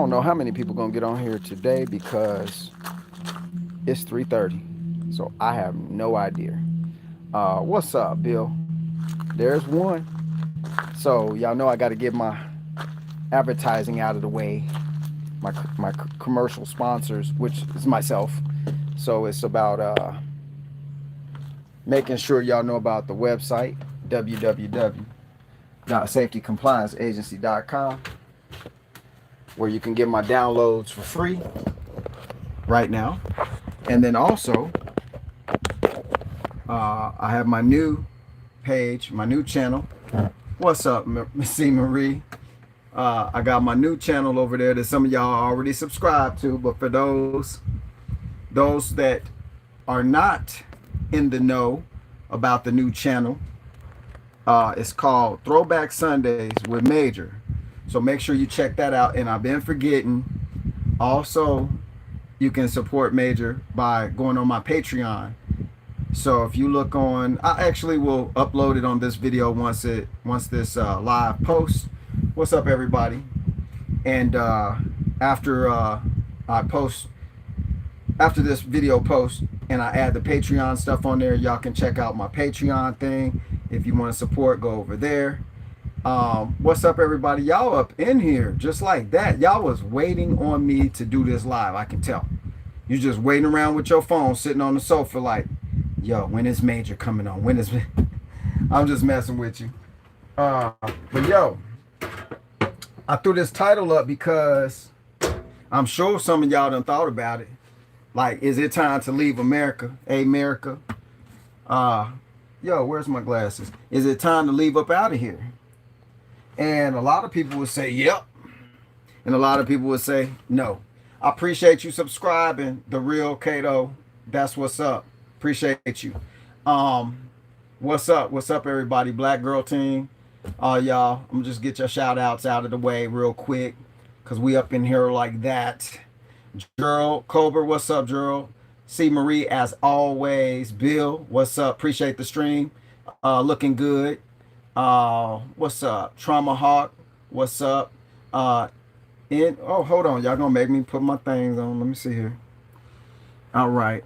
don't know how many people gonna get on here today because it's 3:30. So I have no idea. What's up, Bill? There's one. So y'all know I got to get my advertising out of the way. My commercial sponsors, which is myself. So it's about making sure y'all know about the website www.safetycomplianceagency.com, where you can get my downloads for free right now. And then also, I have my new page, my new channel. What's up, Miss C. Marie? I got my new channel over there that some of y'all already subscribed to, but for those that are not in the know about the new channel, it's called Throwback Sundays with Major. So make sure you check that out. And I've been forgetting, also, you can support Major by going on my Patreon. So if you look on, I actually will upload it on this video once this live posts. What's up, everybody? And after I post, after this video post, and I add the Patreon stuff on there, y'all can check out my Patreon thing. If you want to support, go over there. What's up, everybody? Y'all up in here just like that. Y'all was waiting on me to do this live. I can tell. You just waiting around with your phone, sitting on the sofa like, yo, when is Major coming on? When is... I'm just messing with you. But yo, I threw this title up because I'm sure some of y'all done thought about it. Like, is it time to leave America? Hey, America. Yo, where's my glasses? Is it time to leave up out of here? And a lot of people would say, yep. And a lot of people would say, no. I appreciate you subscribing. The Real Cato. That's what's up. Appreciate you. What's up? What's up, everybody? Black Girl Team. Y'all, I'm gonna just get your shout outs out of the way real quick, because we up in here like that. Gerald Cobra, what's up, Gerald? C. Marie, as always. Bill, what's up? Appreciate the stream. Looking good. What's up? Trauma Hawk, what's up? Oh, hold on. Y'all gonna make me put my things on. Let me see here. All right.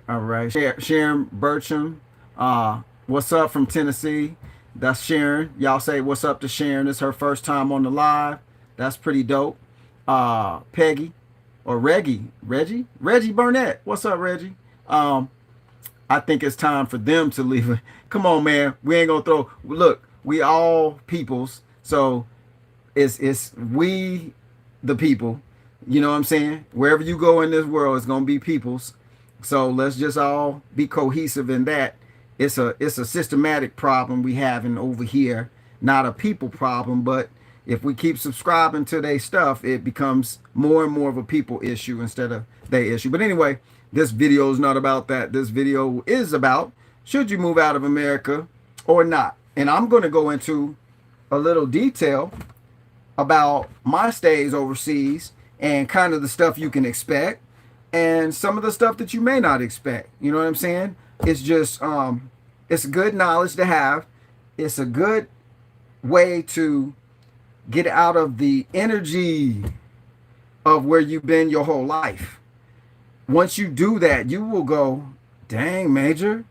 Sharon Bertram, what's up from Tennessee? That's Sharon. Y'all say what's up to Sharon. It's her first time on the live. That's pretty dope. Peggy or Reggie Burnett. What's up, Reggie? I think it's time for them to leave. Come on, man. We ain't gonna throw. Look, we all peoples, so it's we the people. You know what I'm saying? Wherever you go in this world, it's gonna be peoples. So let's just all be cohesive in that. It's a systematic problem we having over here, not a people problem. But if we keep subscribing to their stuff, it becomes more and more of a people issue instead of their issue. But anyway, this video is not about that. This video is about, should you move out of America or not? And I'm going to go into a little detail about my stays overseas and kind of the stuff you can expect and some of the stuff that you may not expect. You know what I'm saying? It's just, it's good knowledge to have. It's a good way to get out of the energy of where you've been your whole life. Once you do that, you will go, dang, Major,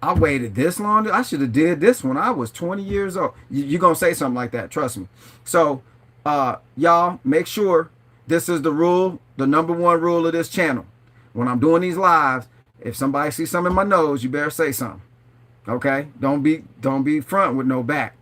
I waited this long. I should have did this when I was 20 years old. You're going to say something like that. Trust me. So, y'all, make sure this is the rule, the number one rule of this channel. When I'm doing these lives, if somebody sees something in my nose, you better say something. Okay? Don't be front with no back.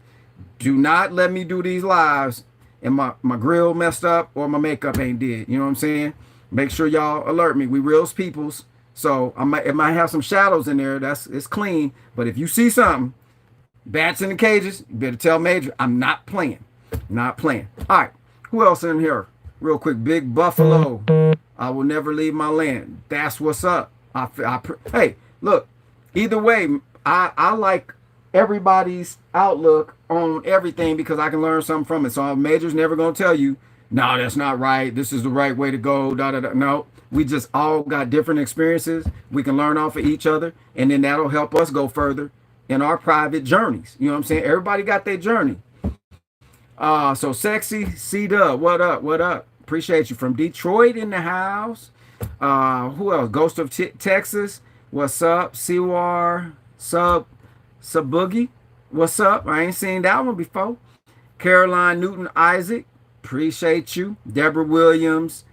Do not let me do these lives and my grill messed up or my makeup ain't did. You know what I'm saying? Make sure y'all alert me. We real peoples. So it might have some shadows in there. It's clean. But if you see something, bats in the cages, you better tell Major, I'm not playing. Not playing. All right. Who else in here? Real quick. Big Buffalo. I will never leave my land. That's what's up. Hey, look, either way, I like everybody's outlook on everything because I can learn something from it. So Major's never going to tell you, no, that's not right. This is the right way to go. No, we just all got different experiences. We can learn off of each other, and then that'll help us go further in our private journeys. You know what I'm saying? Everybody got their journey. So Sexy C-Dub, what up? What up? Appreciate you. From Detroit in the house. Who else? Ghost of Texas. What's up? Siwar. Boogie. What's up? I ain't seen that one before. Caroline Newton Isaac. Appreciate you. Deborah Williams.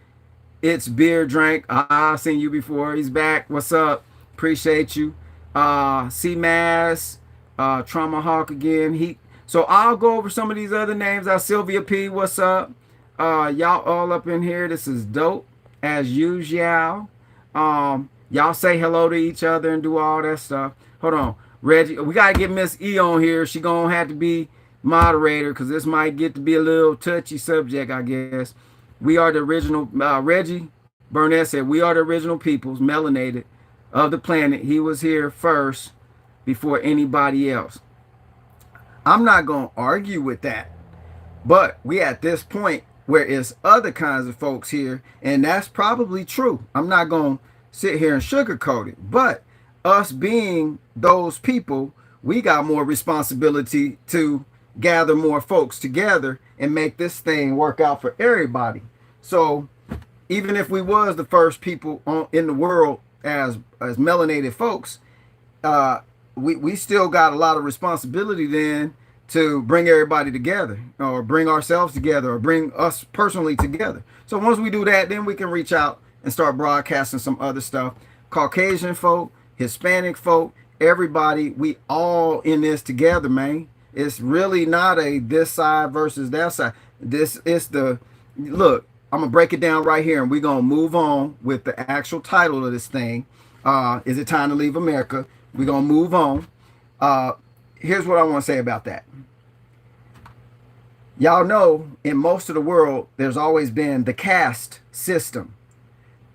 It's Beer Drink. I've seen you before. He's back. What's up? Appreciate you. C-Mass. Trauma Hawk again. So I'll go over some of these other names. Sylvia P. What's up? Y'all all up in here. This is dope as usual. Y'all say hello to each other and do all that stuff. Hold on. Reggie, we got to get Miss E on here. She going to have to be moderator because this might get to be a little touchy subject, I guess. We are the original. Reggie Burnett said, we are the original peoples, melanated, of the planet. He was here first before anybody else. I'm not going to argue with that. But we at this point where it's other kinds of folks here, and that's probably true. I'm not going to sit here and sugarcoat it. But us being those people, we got more responsibility to gather more folks together and make this thing work out for everybody. So even if we was the first people in the world as melanated folks, we still got a lot of responsibility then to bring everybody together, or bring ourselves together, or bring us personally together. So once we do that, then we can reach out and start broadcasting some other stuff. Caucasian folk, Hispanic folk, everybody, we all in this together, man. It's really not a this side versus that side. This is look, I'm going to break it down right here, and we're going to move on with the actual title of this thing. Is it time to leave America? We're going to move on. Here's what I want to say about that. Y'all know in most of the world, there's always been the caste system.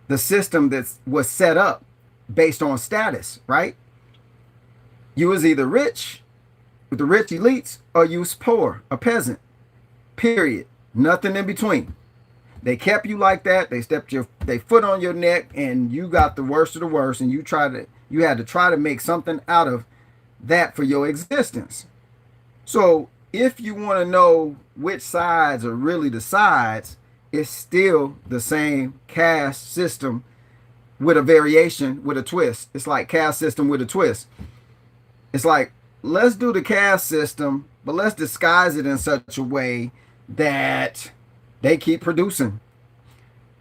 The system that was set up based on status, right? You was either rich with the rich elites, or you was poor, a peasant, period. Nothing in between. They kept you like that. They stepped they foot on your neck, and you got the worst of the worst, and you had to try to make something out of that for your existence. So if you want to know which sides are really the sides, it's still the same caste system with a variation, with a twist. It's like caste system with a twist. It's like, let's do the caste system, but let's disguise it in such a way that they keep producing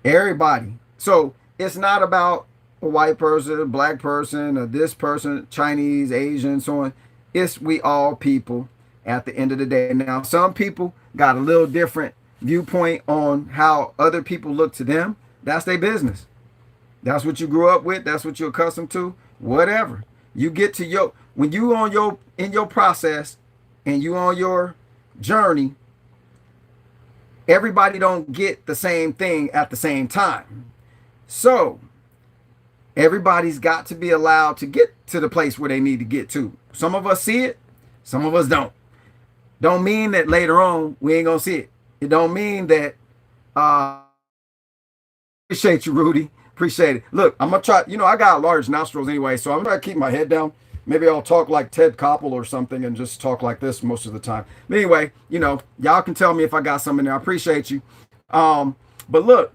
everybody. So it's not about a white person, a black person, or this person, Chinese, Asian, so on. It's we all people at the end of the day. Now, some people got a little different viewpoint on how other people look to them. That's their business. That's what you grew up with. That's what you're accustomed to. Whatever. You get to when you in your process and you on your journey, everybody don't get the same thing at the same time. So everybody's got to be allowed to get to the place where they need to get to. Some of us see it, some of us don't. Don't mean that later on we ain't gonna see it. It don't mean that appreciate you, Rudy. Appreciate it. Look, I'm gonna try, I got large nostrils anyway, so I'm gonna keep my head down. Maybe I'll talk like Ted Koppel or something and just talk like this most of the time. But anyway, y'all can tell me if I got something there. I appreciate you. But look,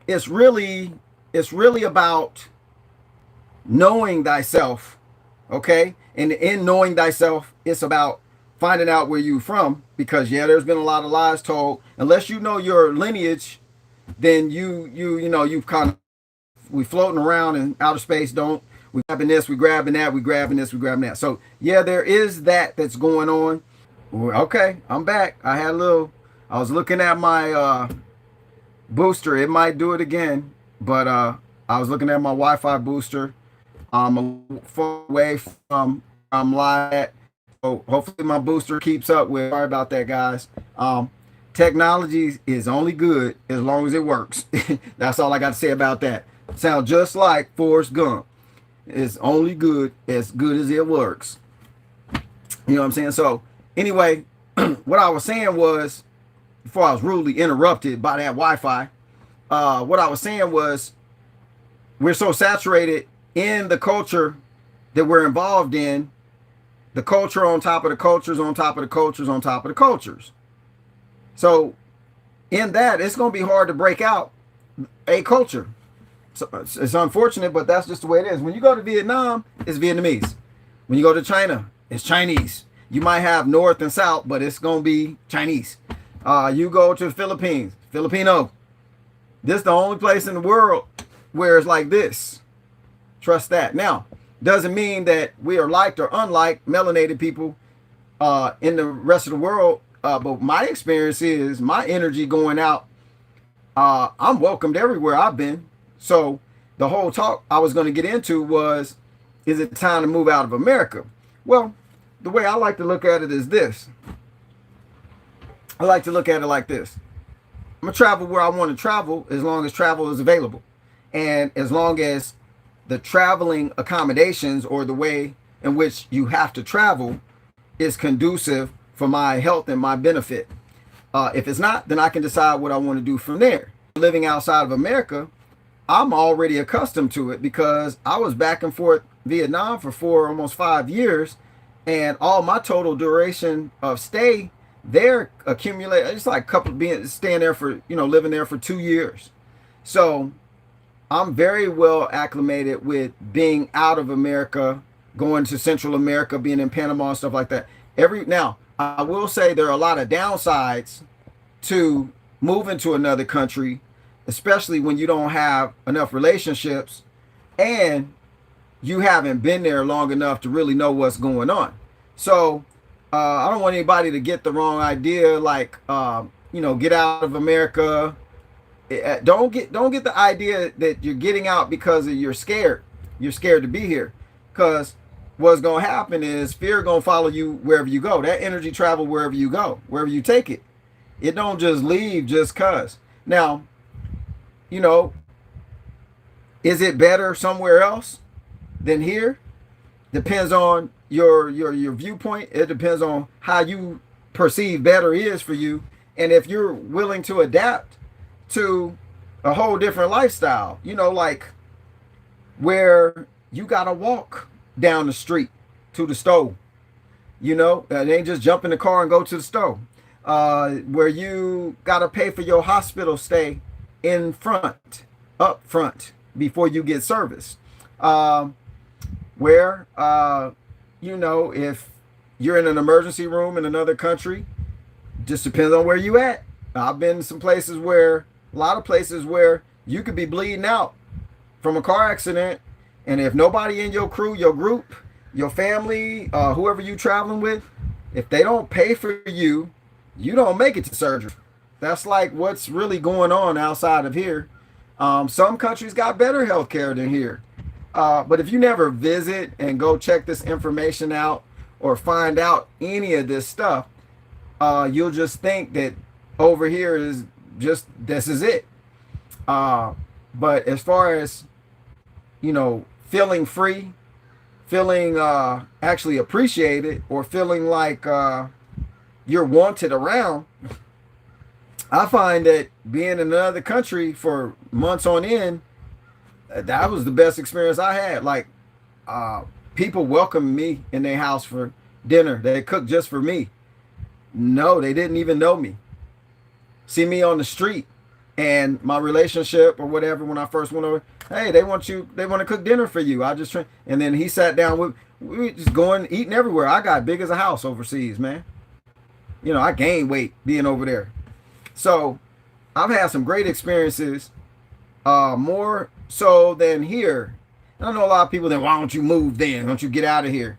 it's really about knowing thyself, okay? And in knowing thyself, it's about finding out where you're from, because there's been a lot of lies told. Unless you know your lineage, then you've kind of, we floating around in outer space, we grabbing this, we grabbing that, we grabbing this, we grabbing that. So there is that's going on. Okay, I'm back. I was looking at my booster. It might do it again, but I was looking at my Wi-Fi booster. I'm far away from live at. So hopefully my booster keeps up with. Sorry about that, guys. Technology is only good as long as it works. That's all I got to say about that. Sound just like Forrest Gump. It's only good as it works. You know what I'm saying? So anyway, what I was saying was, before I was rudely interrupted by that Wi-Fi, what I was saying was, we're so saturated in the culture that we're involved in, the culture on top of the cultures, on top of the cultures, on top of the cultures. So in that, it's going to be hard to break out a culture. So it's unfortunate, but that's just the way it is. When you go to Vietnam, it's Vietnamese. When you go to China, it's Chinese. You might have North and South, but it's going to be Chinese. You go to the Philippines, Filipino. This is the only place in the world where it's like this. Trust that. Now, doesn't mean that we are liked or unliked melanated people in the rest of the world. But my experience is my energy going out. I'm welcomed everywhere I've been. So the whole talk I was going to get into was, is it time to move out of America? Well, the way I like to look at it is this. I like to look at it like this. I'm going to travel where I want to travel as long as travel is available. And as long as the traveling accommodations or the way in which you have to travel is conducive for my health and my benefit. If it's not, then I can decide what I want to do from there. Living outside of America, I'm already accustomed to it because I was back and forth Vietnam for almost 5 years, and all my total duration of stay there accumulate. It's like a couple being staying there for, living there for 2 years. So I'm very well acclimated with being out of America, going to Central America, being in Panama and stuff like that. Now, I will say there are a lot of downsides to moving to another country, especially when you don't have enough relationships and you haven't been there long enough to really know what's going on. So I don't want anybody to get the wrong idea, like, get out of America. Don't get the idea that you're getting out because you're scared. You're scared to be here, because what's going to happen is fear going to follow you wherever you go. That energy travel wherever you go, wherever you take it. It don't just leave just cause. Now, is it better somewhere else than here? Depends on your viewpoint. It depends on how you perceive better is for you, and if you're willing to adapt to a whole different lifestyle, like where you gotta walk down the street to the store, it ain't just jump in the car and go to the store, where you gotta pay for your hospital stay up front before you get service, where if you're in an emergency room in another country, just depends on where you at. I've been to some places a lot of places where you could be bleeding out from a car accident, and if nobody in your crew, your group, your family, whoever you traveling with, if they don't pay for you, you don't make it to surgery. That's like what's really going on outside of here. Some countries got better health care than here. But if you never visit and go check this information out or find out any of this stuff, you'll just think that over here is just, this is it. But as far as, feeling free, feeling actually appreciated, or feeling like you're wanted around, I find that being in another country for months on end, that was the best experience I had. Like, people welcomed me in their house for dinner. They cooked just for me. No, they didn't even know me. See me on the street, and my relationship or whatever, when I first went over, hey, they want to cook dinner for you. And then he sat down with, we just going, eating everywhere. I got big as a house overseas, man. I gained weight being over there. So I've had some great experiences, more so than here. And I know a lot of people then, why don't you move then? Why don't you get out of here?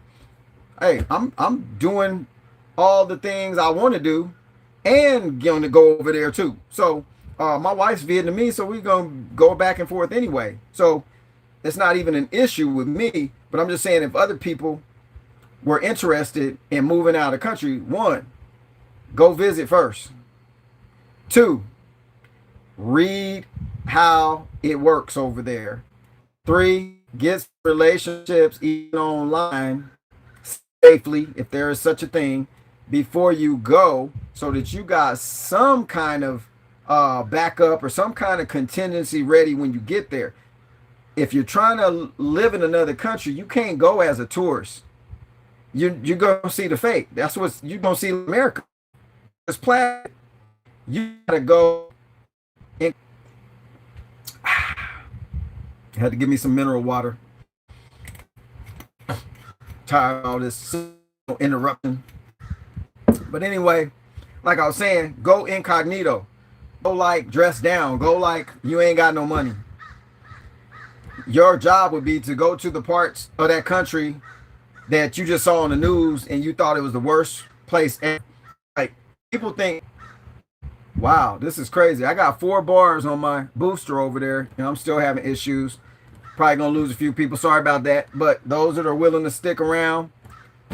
Hey, I'm doing all the things I want to do and going to go over there too. So my wife's Vietnamese, so we're going to go back and forth anyway. So it's not even an issue with me, but I'm just saying, if other people were interested in moving out of the country, 1, go visit first. 2, read how it works over there. 3, get relationships even online safely, if there is such a thing, before you go, so that you got some kind of backup or some kind of contingency ready when you get there. If you're trying to live in another country, you can't go as a tourist. You're going to see the fake. That's what you're going to see in America. It's plastic. You gotta go in. Had to give me some mineral water. Tired of all this interrupting. But anyway, like I was saying, go incognito. Go like dress down. Go like you ain't got no money. Your job would be to go to the parts of that country that you just saw on the news and you thought it was the worst place. And like people think, wow, this is crazy. I got 4 bars on my booster over there, and I'm still having issues. Probably gonna lose a few people. Sorry about that. But those that are willing to stick around,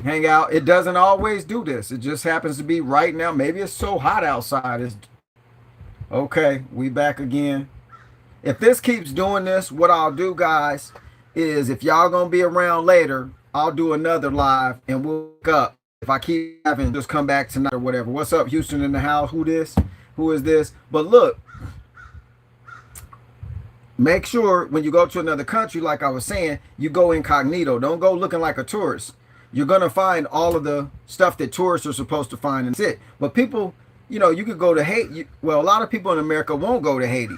hang out. It doesn't always do this. It just happens to be right now. Maybe it's so hot outside. It's okay. We back again. If this keeps doing this, what I'll do, guys, is if y'all gonna be around later, I'll do another live and we'll look up. If I keep having just come back tonight or whatever. What's up, Houston in the house? Who this? Who is this? But look, make sure when you go to another country, like I was saying, you go incognito. Don't go looking like a tourist. You're going to find all of the stuff that tourists are supposed to find and sit. But people, you know, you could go to Haiti. Well, a lot of people in America won't go to Haiti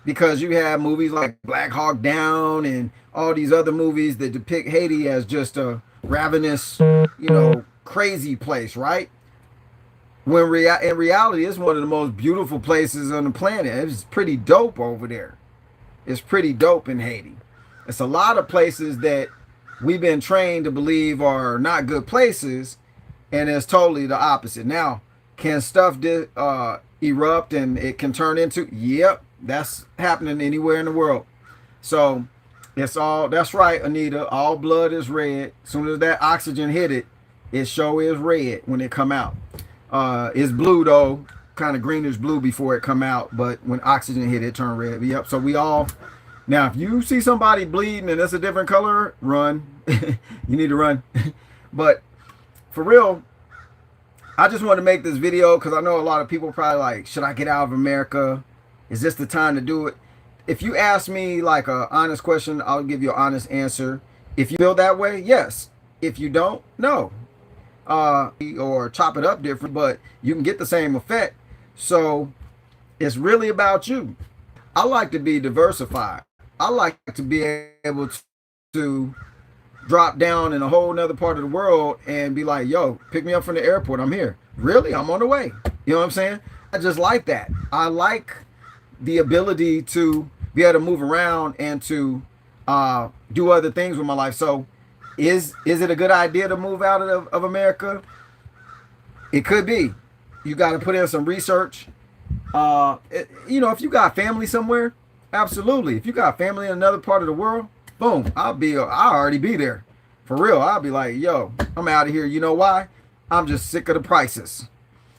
because you have movies like Black Hawk Down and all these other movies that depict Haiti as just a ravenous, you know, crazy place, right? When in reality, it's one of the most beautiful places on the planet. It's pretty dope over there. It's pretty dope in Haiti. It's a lot of places that we've been trained to believe are not good places, and it's totally the opposite. Now, can stuff erupt and it can turn into? Yep, that's happening anywhere in the world. So it's all, that's right, Anita, all blood is red. As soon as that oxygen hit it, it sure is red when it come out. It's blue though, kind of greenish blue before it come out, but when oxygen hit it, turn red. Yep. So we all, now if you see somebody bleeding and it's a different color, run. You need to run. But for real, I just want to make this video because I know a lot of people probably like, should I get out of America? Is this the time to do it? If you ask me like a honest question, I'll give you an honest answer. If you feel that way, yes. If you don't, no. Or chop it up different, but you can get the same effect. So it's really about you. I like to be diversified. I like to be able to drop down in a whole nother part of the world and be like, yo, pick me up from the airport. I'm here. Really? I'm on the way. You know what I'm saying? I just like that. I like the ability to be able to move around and to do other things with my life. So is it a good idea to move out of America? It could be. You got to put in some research. You know, if you got family somewhere, absolutely. If you got family in another part of the world, boom, I'll already be there. For real, I'll be like, yo, I'm out of here. You know why? I'm just sick of the prices.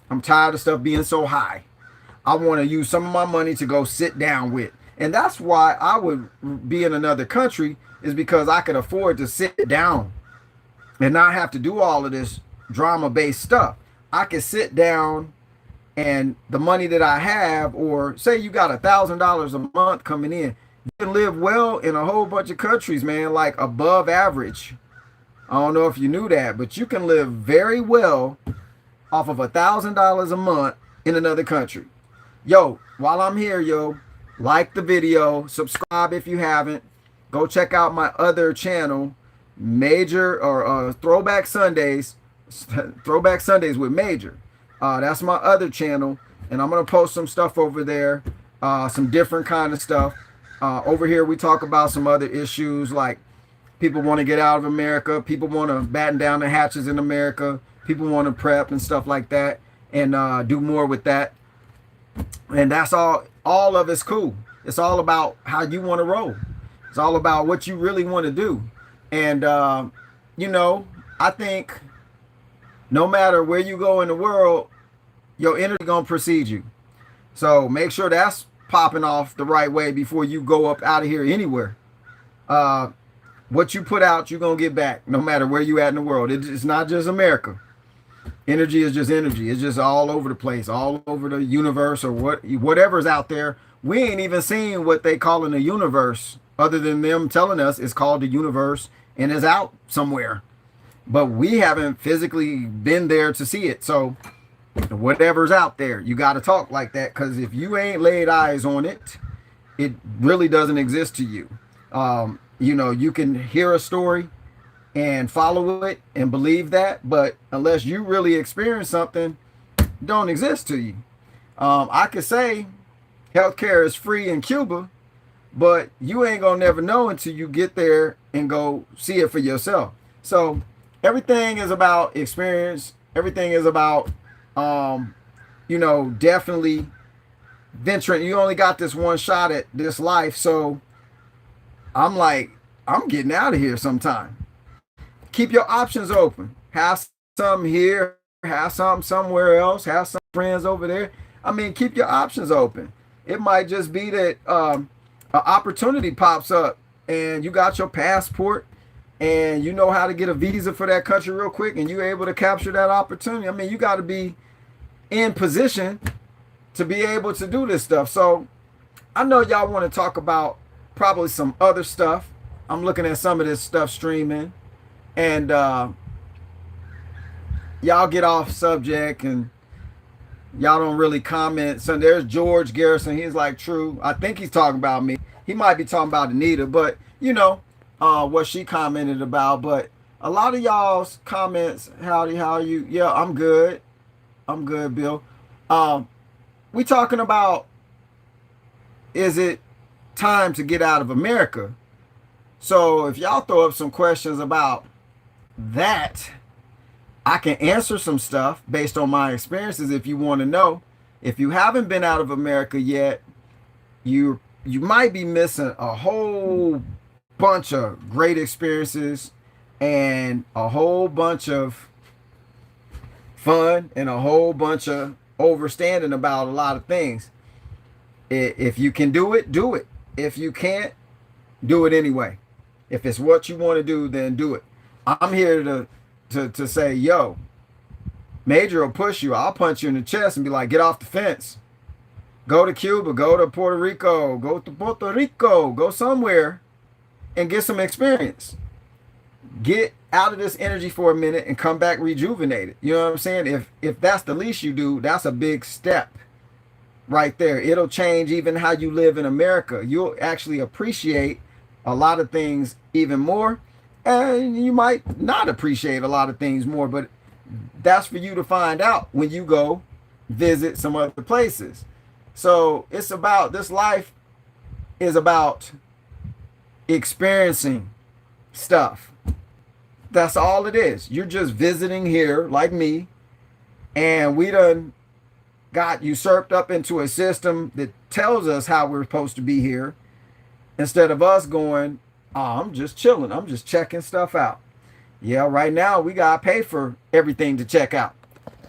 I'm tired of stuff being so high. I want to use some of my money to go sit down with. And that's why I would be in another country, is because I could afford to sit down and not have to do all of this drama-based stuff. I can sit down and the money that I have, or say you got $1,000 a month coming in, you can live well in a whole bunch of countries, man, like above average. I don't know if you knew that, but you can live very well off of $1,000 a month in another country. Yo, while I'm here, yo, like the video, subscribe if you haven't. Go check out my other channel, Major, or Throwback Sundays with Major. That's my other channel, and I'm gonna post some stuff over there, some different kind of stuff. Over here we talk about some other issues, like people want to get out of America, people want to batten down the hatches in America, people want to prep and stuff like that, and do more with that. And that's all of it's cool. It's all about how you want to roll. It's all about what you really want to do. And you know, I think no matter where you go in the world, your energy gonna precede you. So make sure that's popping off the right way before you go up out of here anywhere. What you put out, you're gonna get back, no matter where you at in the world. It's not just America. Energy is just energy. It's just all over the place, all over the universe, or whatever's out there. We ain't even seen what they call in the universe, other than them telling us it's called the universe and is out somewhere. But we haven't physically been there to see it. So whatever's out there. You got to talk like that, because if you ain't laid eyes on it, it really doesn't exist to you. You know, you can hear a story and follow it and believe that, but unless you really experience something, it don't exist to you. I could say healthcare is free in Cuba, but you ain't gonna never know until you get there and go see it for yourself. So everything is about experience. Everything is about, you know, definitely venturing. You only got this one shot at this life. So I'm like, I'm getting out of here sometime. Keep your options open. Have some here, have some somewhere else, have some friends over there. I mean, keep your options open. It might just be that an opportunity pops up and you got your passport and you know how to get a visa for that country real quick and you're able to capture that opportunity. I mean, you got to be in position to be able to do this stuff. So I know y'all want to talk about probably some other stuff. I'm looking at some of this stuff streaming, and y'all get off subject and y'all don't really comment. So there's George Garrison. He's like, true. I think he's talking about me. He might be talking about Anita, but you know what she commented about. But a lot of y'all's comments, howdy, how are you? Yeah, I'm good. I'm good, Bill. We talking about, is it time to get out of America? So if y'all throw up some questions about that, I can answer some stuff based on my experiences if you want to know. If you haven't been out of America yet, you might be missing a whole bunch of great experiences and a whole bunch of fun and a whole bunch of overstanding about a lot of things. If you can do it, do it. If you can't, do it anyway. If it's what you want to do, then do it. I'm here to say, yo, Major will push you. I'll punch you in the chest and be like, get off the fence. Go to Cuba, go to Puerto Rico, go somewhere and get some experience. Get out of this energy for a minute and come back rejuvenated. You know what I'm saying? If that's the least you do, that's a big step right there. It'll change even how you live in America. You'll actually appreciate a lot of things even more, and you might not appreciate a lot of things more, but that's for you to find out when you go visit some other places. So it's about, this life is about experiencing stuff. That's all it is. You're just visiting here like me, and we done got usurped up into a system that tells us how we're supposed to be here, instead of us going, oh, I'm just chilling, I'm just checking stuff out. Yeah, right now we gotta pay for everything to check out.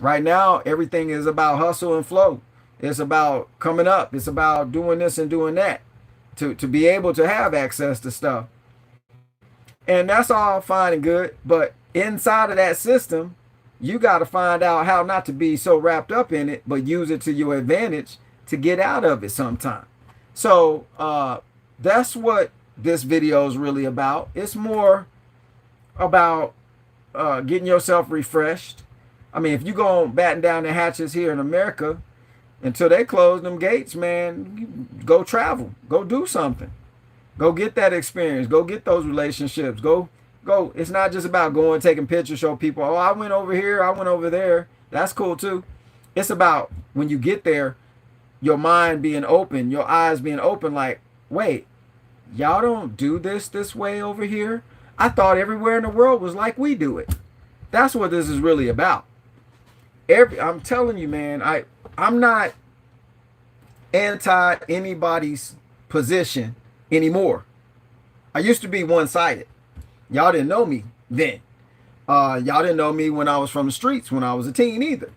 Right now everything is about hustle and flow. It's about coming up. It's about doing this and doing that to be able to have access to stuff. And that's all fine and good, but inside of that system, you got to find out how not to be so wrapped up in it, but use it to your advantage to get out of it sometime. So that's what this video is really about. It's more about getting yourself refreshed. I mean, if you go on batting down the hatches here in America until they close them gates, man, go travel, go do something. Go get that experience. Go get those relationships. Go. It's not just about going, taking pictures, show people, oh, I went over here, I went over there. That's cool too. It's about when you get there, your mind being open, your eyes being open, like, wait, y'all don't do this way over here? I thought everywhere in the world was like we do it. That's what this is really about. I'm telling you, man, I'm not anti anybody's position anymore. I used to be one-sided. Y'all didn't know me then. Y'all didn't know me when I was from the streets, when I was a teen either.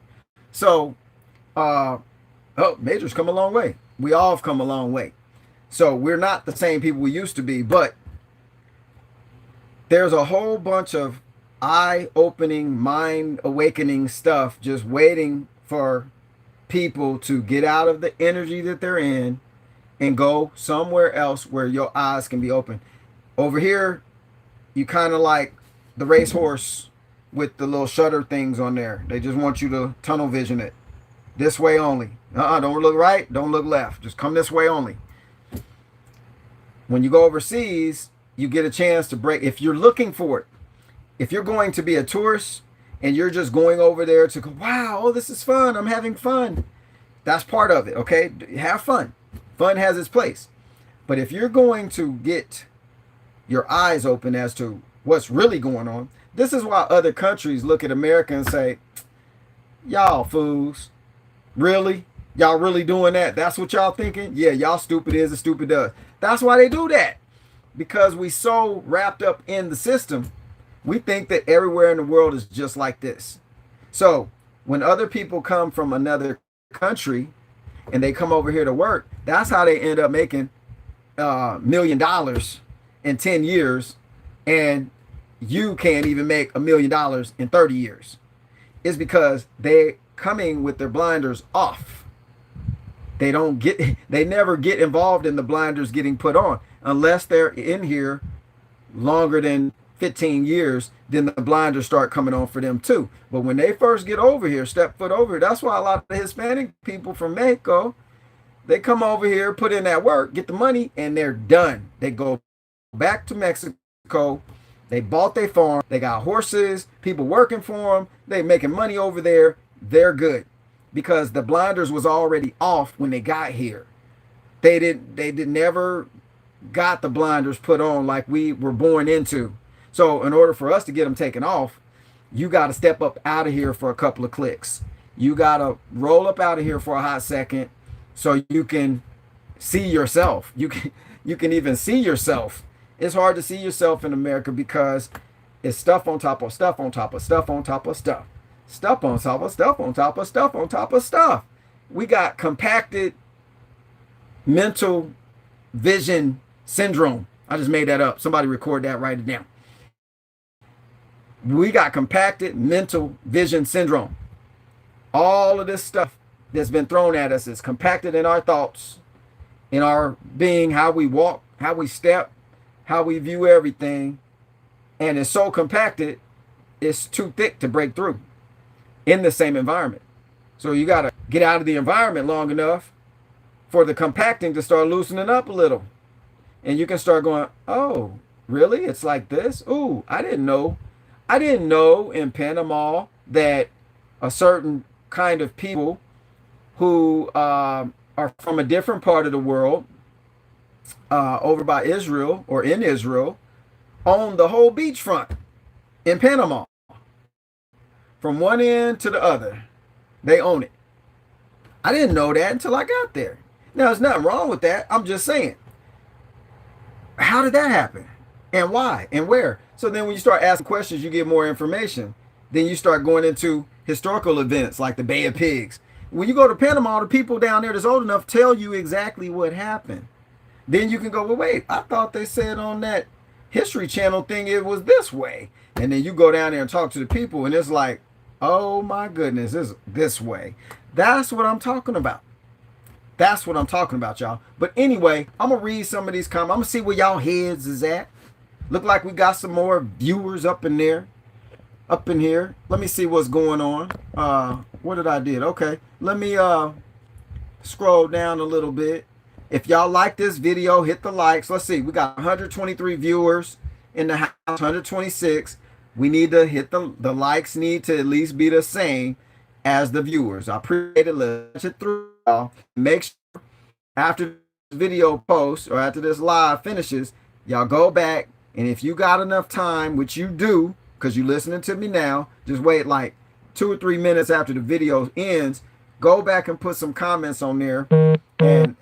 So, Major's come a long way. We all have come a long way. So we're not the same people we used to be, but there's a whole bunch of eye-opening, mind-awakening stuff just waiting for people to get out of the energy that they're in and go somewhere else where your eyes can be open. Over here, you kind of like the racehorse with the little shutter things on there. They just want you to tunnel vision it. This way only. Don't look right. Don't look left. Just come this way only. When you go overseas, you get a chance to break. If you're looking for it, if you're going to be a tourist and you're just going over there to go, wow, oh, this is fun. I'm having fun. That's part of it. Okay. Have fun. Fun has its place. But if you're going to get your eyes open as to what's really going on, this is why other countries look at America and say, y'all fools. Really? Y'all really doing that? That's what y'all thinking? Yeah, y'all stupid is and stupid does. That's why they do that. Because we so wrapped up in the system, we think that everywhere in the world is just like this. So when other people come from another country and they come over here to work, that's how they end up making $1 million in 10 years. And you can't even make $1 million in 30 years. It's because they coming with their blinders off. They never get involved in the blinders getting put on unless they're in here longer than 15 years. Then the blinders start coming on for them too. But when they first get over here, step foot over here, that's why a lot of the Hispanic people from Mexico, they come over here, put in that work, get the money, and they're done. They go back to Mexico. They bought their farm. They got horses, people working for them. They making money over there. They're good because the blinders was already off when they got here. They never got the blinders put on like we were born into. So in order for us to get them taken off, you got to step up out of here for a couple of clicks. You got to roll up out of here for a hot second so you can see yourself. You can even see yourself. It's hard to see yourself in America because it's stuff on top of stuff on top of stuff on top of stuff. Stuff on top of stuff on top of stuff on top of stuff. We got compacted mental vision syndrome. I just made that up. Somebody record that, write it down. We got compacted mental vision syndrome. All of this stuff that's been thrown at us is compacted in our thoughts, in our being, how we walk, how we step, how we view everything. And it's so compacted, it's too thick to break through in the same environment. So you got to get out of the environment long enough for the compacting to start loosening up a little. And you can start going, oh, really? It's like this? Ooh, I didn't know. I didn't know in Panama that a certain kind of people who are from a different part of the world over by Israel or in Israel own the whole beachfront in Panama. From one end to the other, they own it. I didn't know that until I got there. Now, there's nothing wrong with that. I'm just saying, how did that happen? And why? And where? So then when you start asking questions, you get more information. Then you start going into historical events like the Bay of Pigs. When you go to Panama, the people down there that's old enough tell you exactly what happened. Then you can go, well, wait, I thought they said on that History Channel thing it was this way. And then you go down there and talk to the people, and it's like, oh my goodness, it's this way. That's what I'm talking about. That's what I'm talking about, y'all. But anyway, I'm going to read some of these comments. I'm going to see where y'all heads is at. Look like we got some more viewers up in there. Up in here. Let me see what's going on. What did I did? Okay. Let me scroll down a little bit. If y'all like this video, hit the likes. Let's see. We got 123 viewers in the house, 126. We need to hit the likes need to at least be the same as the viewers. I appreciate it. Let's it through. Make sure after this video posts or after this live finishes, y'all go back, and if you got enough time, which you do, because you're listening to me now, just wait like 2 or 3 minutes after the video ends, go back and put some comments on there, and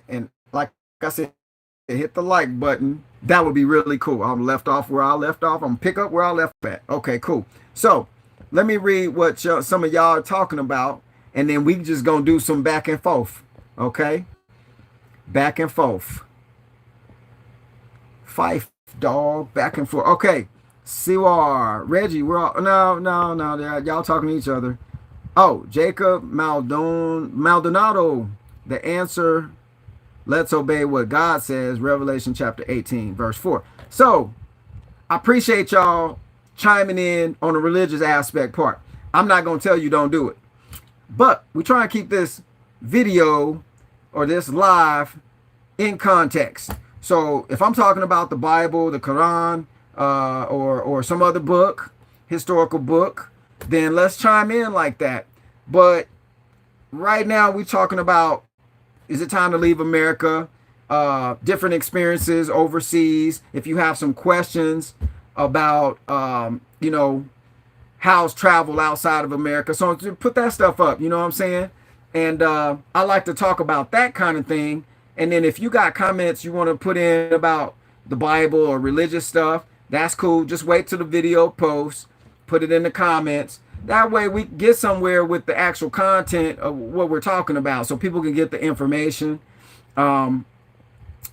like I said, hit the like button. That would be really cool. I'm left off where I left off. I'm gonna pick up where I left at. Okay, cool. So let me read what some of y'all are talking about, and then we just gonna do some back and forth. Okay, back and forth. Fife dog, back and forth. Okay, Siwar, Reggie, we're all no. Y'all talking to each other. Oh, Jacob Maldonado. The answer. Let's obey what God says, Revelation chapter 18, verse 4. So, I appreciate y'all chiming in on the religious aspect part. I'm not going to tell you don't do it. But we try and keep this video or this live in context. So if I'm talking about the Bible, the Quran, or some other book, historical book, then let's chime in like that. But right now we're talking about, is it time to leave America? Different experiences overseas. If you have some questions about, how's travel outside of America, so put that stuff up. You know what I'm saying? And I like to talk about that kind of thing. And then if you got comments you want to put in about the Bible or religious stuff, that's cool. Just wait till the video posts, put it in the comments. That way we get somewhere with the actual content of what we're talking about, so people can get the information.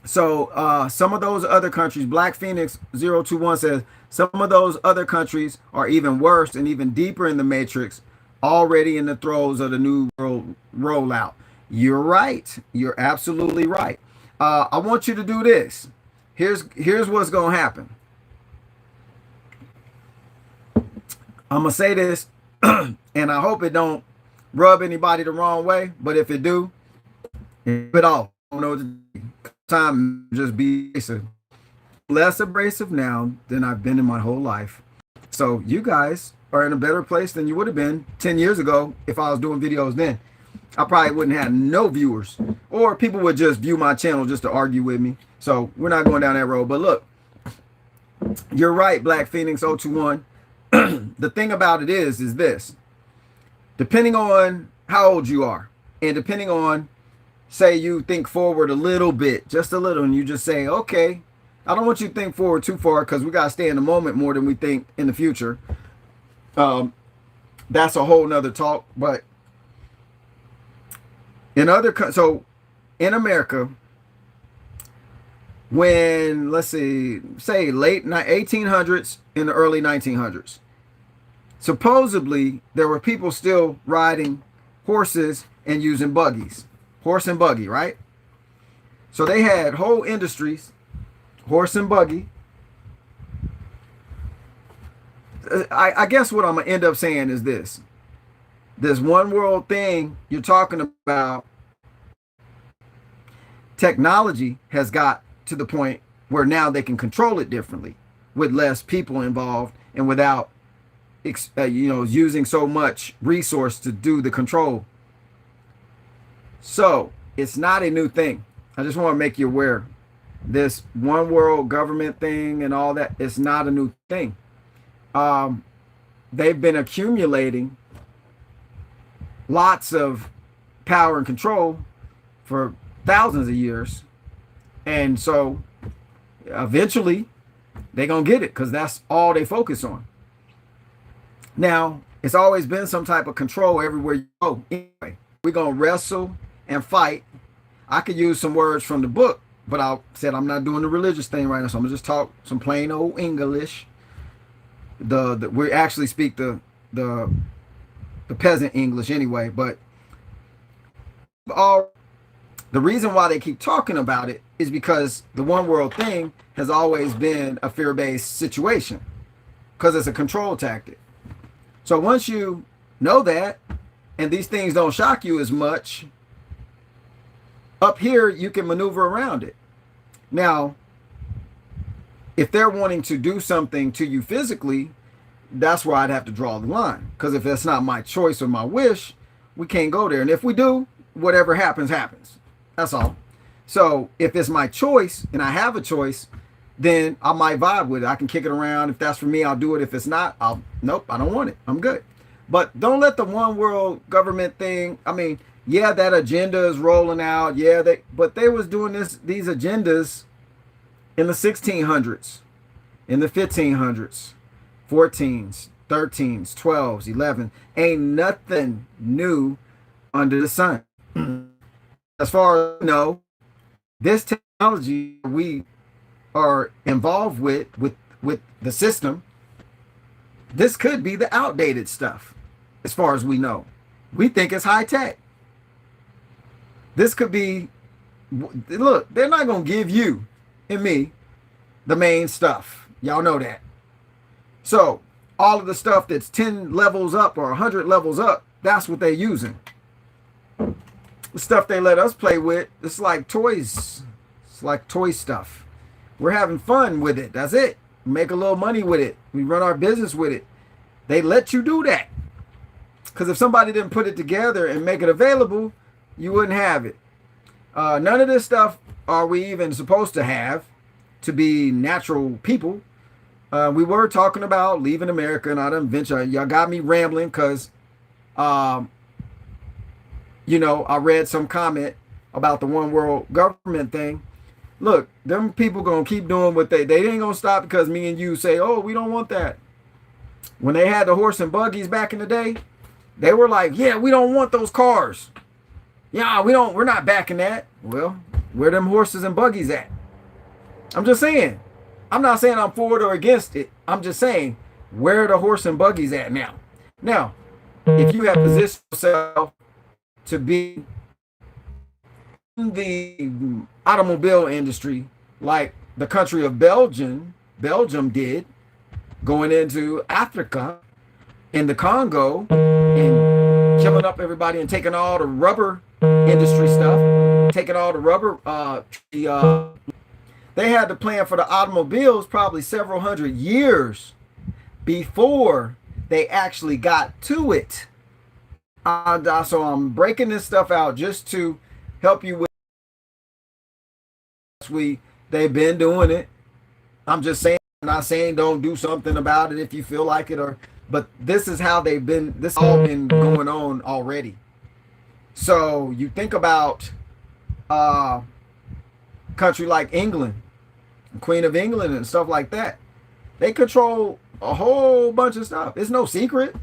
So some of those other countries, Black Phoenix 021 says, some of those other countries are even worse and even deeper in the matrix, already in the throes of the new world rollout. You're right. You're absolutely right. I want you to do this. Here's what's going to happen. I'm going to say this, and I hope it don't rub anybody the wrong way, but if it do, it off. I don't know what to do. Time just be abrasive. Less abrasive now than I've been in my whole life. So you guys are in a better place than you would have been 10 years ago. If I was doing videos then, I probably wouldn't have no viewers, or people would just view my channel just to argue with me. So we're not going down that road. But look, you're right, Black Phoenix 021. The thing about it is this: depending on how old you are, and depending on, say you think forward a little bit, just a little, and you just say, okay, I don't want you to think forward too far, because we got to stay in the moment more than we think in the future. That's a whole nother talk. But so in America, when, let's see, say late 1800s in the early 1900s, supposedly there were people still riding horses and using buggies, horse and buggy, right? So they had whole industries, horse and buggy. I guess what I'm gonna end up saying is this: this one world thing you're talking about, technology has got to the point where now they can control it differently, with less people involved and without using so much resource to do the control. So it's not a new thing. I just want to make you aware, this one world government thing and all that, it's not a new thing. They've been accumulating lots of power and control for thousands of years, and so eventually they're gonna get it, because that's all they focus on. Now, it's always been some type of control everywhere you go. Anyway, we're gonna wrestle and fight. I could use some words from the book, but I said I'm not doing the religious thing right now, so I'm gonna just talk some plain old English. We actually speak the peasant English anyway, but the reason why they keep talking about it is because the one world thing has always been a fear-based situation, because it's a control tactic. So once you know that, and these things don't shock you as much, up here you can maneuver around it. Now, if they're wanting to do something to you physically, that's where I'd have to draw the line, because if that's not my choice or my wish, we can't go there. And if we do, whatever happens, happens. That's all. So if it's my choice and I have a choice, then I might vibe with it. I can kick it around. If that's for me, I'll do it. If it's not, nope, I don't want it. I'm good. But don't let the one world government thing, I mean, yeah, that agenda is rolling out. Yeah, but they was doing these agendas in the 1600s, in the 1500s, 14s, 13s, 12s, 11s. Ain't nothing new under the sun. As far as I know, this technology we are involved with the system, this could be the outdated stuff. As far as we know, we think it's high tech. This could be, look, they're not going to give you and me the main stuff. Y'all know that. So all of the stuff that's 10 levels up or 100 levels up, that's what they're using. The stuff they let us play with, it's like toys. It's like toy stuff. We're having fun with it. That's it. We make a little money with it. We run our business with it. They let you do that. Because if somebody didn't put it together and make it available, you wouldn't have it. None of this stuff are we even supposed to have to be natural people. We were talking about leaving America, and I done venture. Y'all got me rambling because, you know, I read some comment about the one world government thing. Look, them people gonna keep doing what they ain't gonna stop because me and you say, oh, we don't want that. When they had the horse and buggies back in the day, they were like, yeah, we don't want those cars. Yeah, we're not backing that. Well, where them horses and buggies at? I'm just saying. I'm not saying I'm for it or against it. I'm just saying, where are the horse and buggies at now? Now, if you have positioned yourself to be in the automobile industry like the country of Belgium did, going into Africa in the Congo and killing up everybody and taking all the rubber industry stuff, taking all the rubber, they had the plan for the automobiles probably several hundred years before they actually got to it. So I'm breaking this stuff out just to help you with. They've been doing it. I'm just saying, I'm not saying don't do something about it if you feel like it, but this is how they've been. This has all been going on already. So you think about country like England, Queen of England and stuff like that. They control a whole bunch of stuff. It's no secret.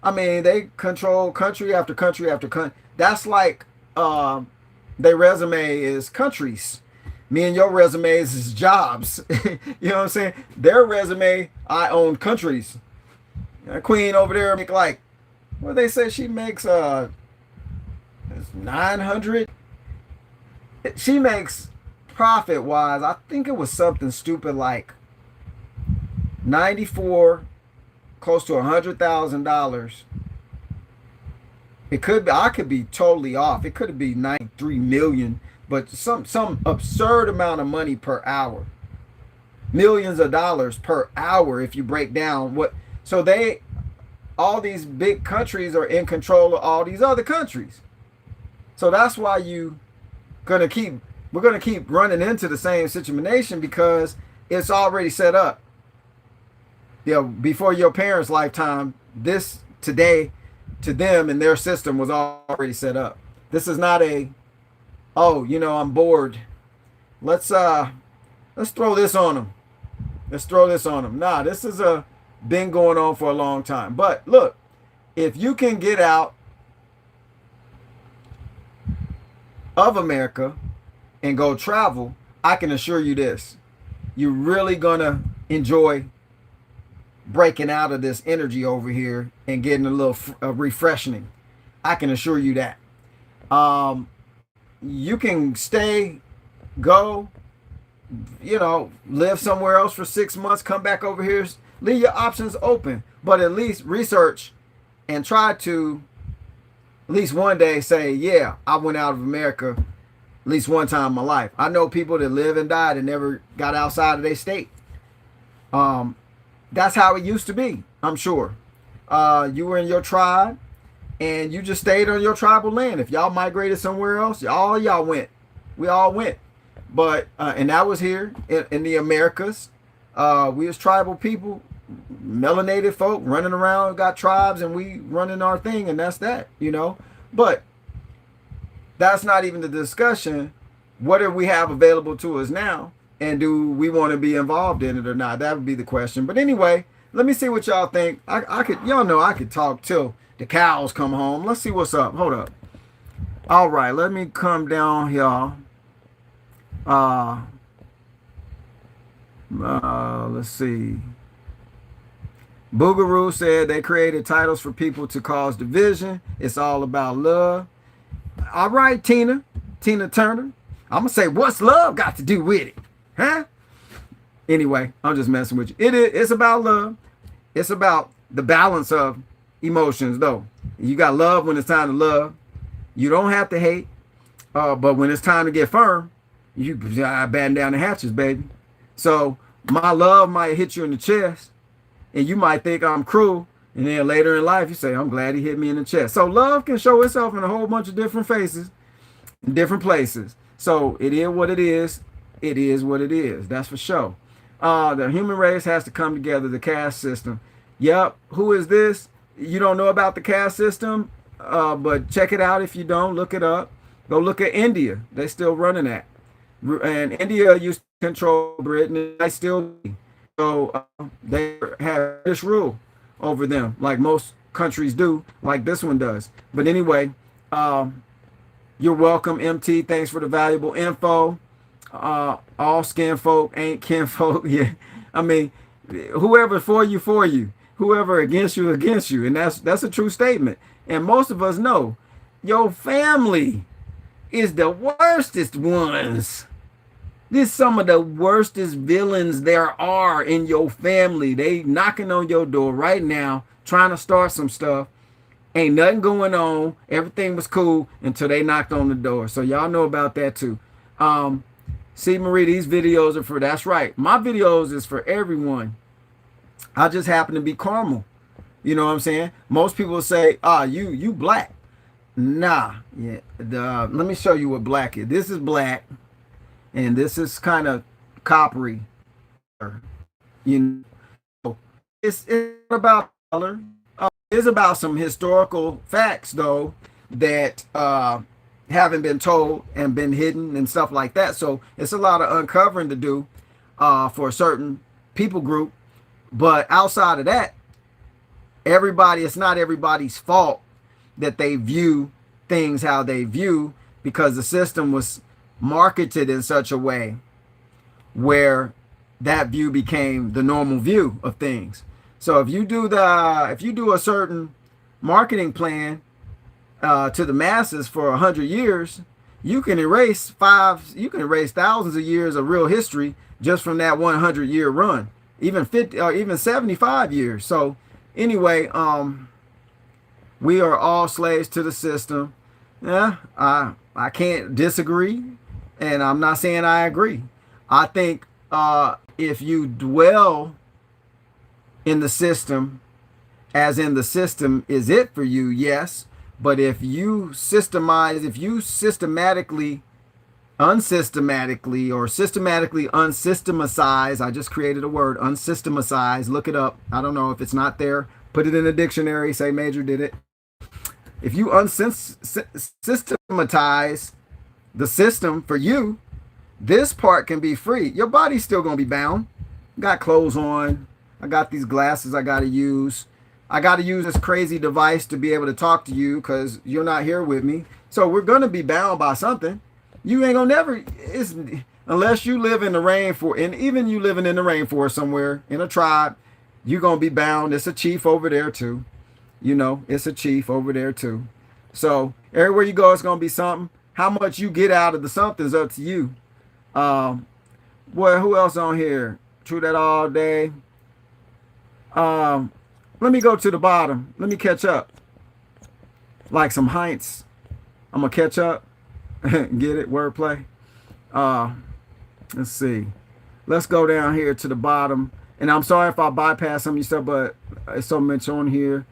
I mean, they control country after country after country. That's like their resume is countries. Me and your resumes is jobs. You know what I'm saying? Their resume, I own countries. Queen over there make like, what they say she makes 900. She makes profit wise, I think it was something stupid like 94, close to $100,000. It could be, I could be totally off. It could be 93 million, but some absurd amount of money per hour. Millions of dollars per hour if you break down what. So they, all these big countries are in control of all these other countries. So that's why we're gonna keep running into the same situation because it's already set up. You know, before your parents' lifetime, this today to them and their system was already set up. This is not a, oh, you know, I'm bored. Let's throw this on them. Let's throw this on them. Nah, this is been going on for a long time. But look, if you can get out of America and go travel, I can assure you this. You're really gonna enjoy breaking out of this energy over here and getting a little refreshing. I can assure you that. You can stay, go, you know, live somewhere else for 6 months, come back over here, leave your options open, but at least research and try to at least one day say, yeah, I went out of America at least one time in my life. I know people that live and died and never got outside of their state. That's how it used to be, I'm sure. You were in your tribe and you just stayed on your tribal land. If y'all migrated somewhere else, all y'all went. We all went. But, and that was here in the Americas. We was tribal people, melanated folk running around, got tribes, and we running our thing, and that's that, you know. But that's not even the discussion. What do we have available to us now? And do we want to be involved in it or not? That would be the question. But anyway, let me see what y'all think. I could, y'all know I could talk till the cows come home. Let's see what's up. Hold up. All right, let me come down here. Let's see. Boogaroo said they created titles for people to cause division. It's all about love. All right, Tina Turner. I'm gonna say, what's love got to do with it? Huh? Anyway, I'm just messing with you. It's about love. It's about the balance of emotions, though. You got love when it's time to love. You don't have to hate. But when it's time to get firm, you batten down the hatches, baby. So my love might hit you in the chest, and you might think I'm cruel. And then later in life, you say, I'm glad he hit me in the chest. So love can show itself in a whole bunch of different faces, in different places. So it is what it is. It is what it is. That's for sure. The human race has to come together, the caste system. Yep. Who is this? You don't know about the caste system, but check it out if you don't. Look it up. Go look at India. They're still running that. And India used to control Britain, and they still do. So they have this rule over them, like most countries do, like this one does. But anyway, you're welcome, MT. Thanks for the valuable info. All skin folk ain't kin folk. Yeah, I mean, whoever for you, whoever against you, and that's a true statement. And most of us know your family is the worstest ones. This some of the worstest villains there are in your family. They knocking on your door right now, trying to start some stuff. Ain't nothing going on. Everything was cool until they knocked on the door. So y'all know about that too. See, Marie, these videos are for, that's right. My videos is for everyone. I just happen to be caramel. You know what I'm saying? Most people say, you black. Nah. Yeah. Let me show you what black is. This is black. And this is kind of coppery. You know, it's about color. It's about some historical facts, though, that haven't been told and been hidden and stuff like that. So it's a lot of uncovering to do for a certain people group. But outside of that, it's not everybody's fault that they view things how they view, because the system was marketed in such a way where that view became the normal view of things. So if you do a certain marketing plan to the masses for 100 years, you can erase thousands of years of real history just from that 100-year run, even 50 or even 75 years. So anyway, we are all slaves to the system. Yeah, I can't disagree, and I'm not saying I agree. I think if you dwell in the system, as in the system is it for you, yes. But if you systematically unsystematize, I just created a word, unsystematize, look it up. I don't know if it's not there. Put it in a dictionary, say Major did it. If you unsystematize the system for you, this part can be free. Your body's still going to be bound. Got clothes on. I got these glasses I got to use. I got to use this crazy device to be able to talk to you because you're not here with me. So we're going to be bound by something. You ain't going to never, unless you live in the rainforest, and even you living in the rainforest somewhere in a tribe, you're going to be bound. It's a chief over there too. You know, it's a chief over there too. So everywhere you go, it's going to be something. How much you get out of the something's up to you. Boy, who else on here? True that all day. Let me go to the bottom. Let me catch up. Like some Heinz. I'm going to catch up. Get it? Wordplay. Let's see. Let's go down here to the bottom. And I'm sorry if I bypass some of your stuff, but it's so much on here.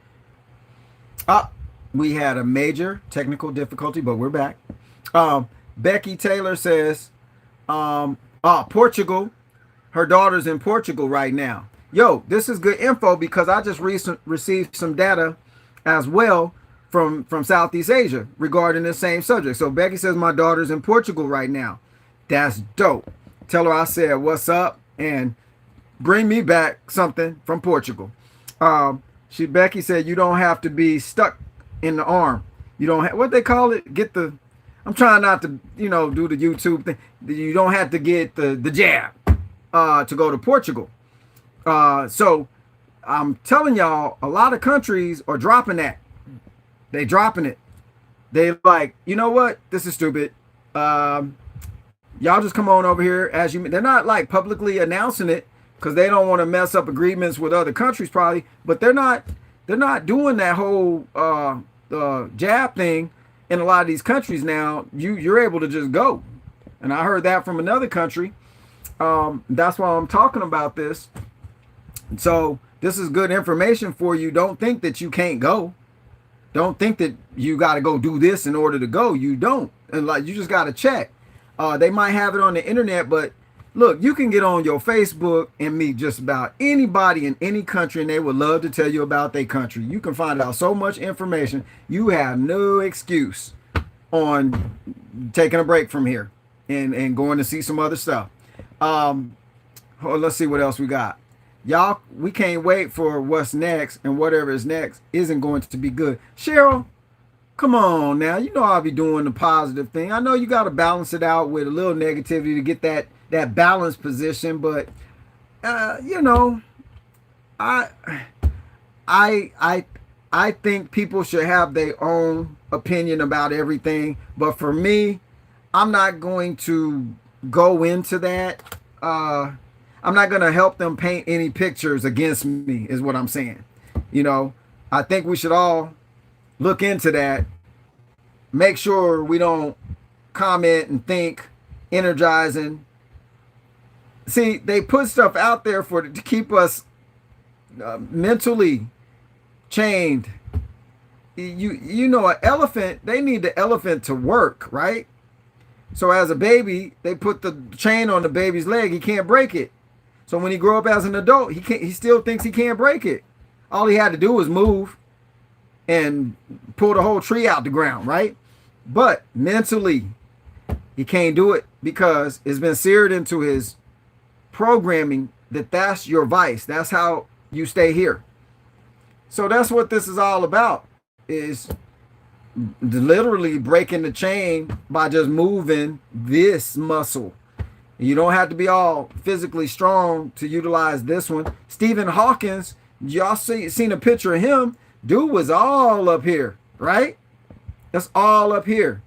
We had a major technical difficulty, but we're back. Becky Taylor says, Portugal. Her daughter's in Portugal right now. Yo, this is good info because I just received some data as well from Southeast Asia regarding the same subject. So Becky says my daughter's in Portugal right now. That's dope. Tell her I said what's up and bring me back something from Portugal. Becky said you don't have to be stuck in the arm. You don't have what they call it. I'm trying not to do the YouTube thing. You don't have to get the jab to go to Portugal. So I'm telling y'all, a lot of countries are dropping that. They dropping it. They like, you know what? This is stupid. Y'all just come on over here as you. They're not like publicly announcing it because they don't want to mess up agreements with other countries probably. But they're not doing that whole jab thing in a lot of these countries now, you're able to just go. And I heard that from another country. That's why I'm talking about this. So this is good information for you. Don't think that you can't go. Don't think that you got to go do this in order to go. You don't. And like, you just got to check. They might have it on the internet, but look, you can get on your Facebook and meet just about anybody in any country, and they would love to tell you about their country. You can find out so much information. You have no excuse on taking a break from here and going to see some other stuff. Let's see what else we got. Y'all, we can't wait for what's next, and whatever is next isn't going to be good. Cheryl, come on now. You know I'll be doing the positive thing. I know you got to balance it out with a little negativity to get that balanced position, but you know, I think people should have their own opinion about everything. But for me, I'm not going to go into that. I'm not going to help them paint any pictures against me, is what I'm saying. You know, I think we should all look into that. Make sure we don't comment and think energizing. See, they put stuff out there to keep us mentally chained. You know, an elephant, they need the elephant to work, right? So as a baby, they put the chain on the baby's leg. He can't break it. So when he grow up as an adult, he still thinks he can't break it. All he had to do was move and pull the whole tree out the ground, right? But mentally, he can't do it because it's been seared into his programming that's your vice. That's how you stay here. So that's what this is all about, is literally breaking the chain by just moving this muscle. You don't have to be all physically strong to utilize this one. Stephen Hawkins, y'all seen a picture of him. Dude was all up here, right? That's all up here.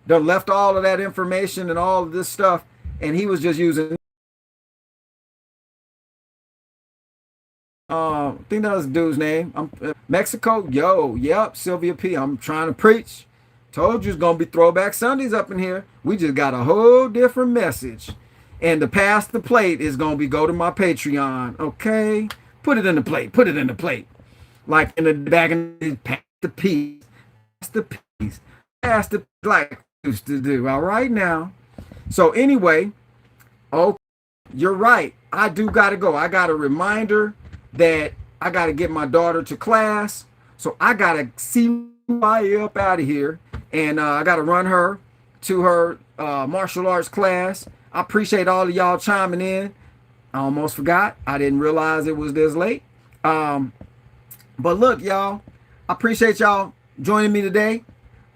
They left all of that information and all of this stuff, and he was just using. I think that was the dude's name. Mexico, yep, Sylvia P. I'm trying to preach. Told you it's gonna be throwback Sundays up in here. We just got a whole different message. And to pass the plate is gonna be go to my Patreon. Okay, put it in the plate. Put it in the plate. Like in the back of the pass the piece, pass the piece, pass the like I used to do. All right now. So anyway, oh, you're right. I do gotta go. I got a reminder that I got to get my daughter to class. So I got to see my up out of here. And I got to run her to her martial arts class. I appreciate all of y'all chiming in. I almost forgot. I didn't realize it was this late. But look, y'all, I appreciate y'all joining me today.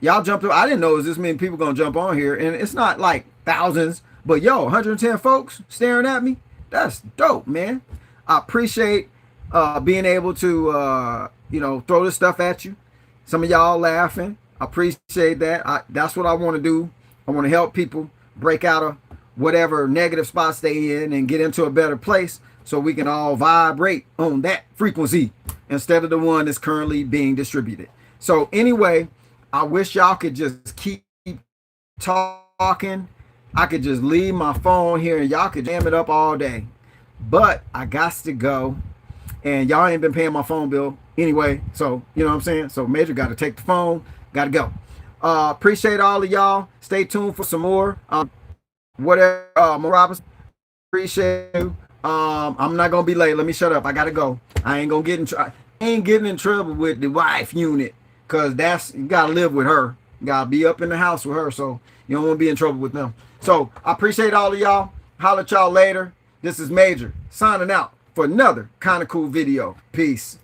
Y'all jumped up. I didn't know it was this many people going to jump on here. And it's not like thousands. But yo, 110 folks staring at me. That's dope, man. I appreciate being able to throw this stuff at you. Some of y'all laughing. I appreciate that. That's what I want to do. I want to help people break out of whatever negative spots they in and get into a better place so we can all vibrate on that frequency instead of the one that's currently being distributed. So anyway, I wish y'all could just keep talking. I could just leave my phone here and y'all could jam it up all day. But I got to go. And y'all ain't been paying my phone bill anyway. So, you know what I'm saying? So Major got to take the phone. Got to go. Appreciate all of y'all. Stay tuned for some more. Whatever, Robinson. Appreciate you. I'm not going to be late. Let me shut up. I got to go. I ain't going to ain't getting in trouble with the wife unit. Because you got to live with her. You got to be up in the house with her. So you don't want to be in trouble with them. So I appreciate all of y'all. Holler at y'all later. This is Major signing out for another kind of cool video. Peace.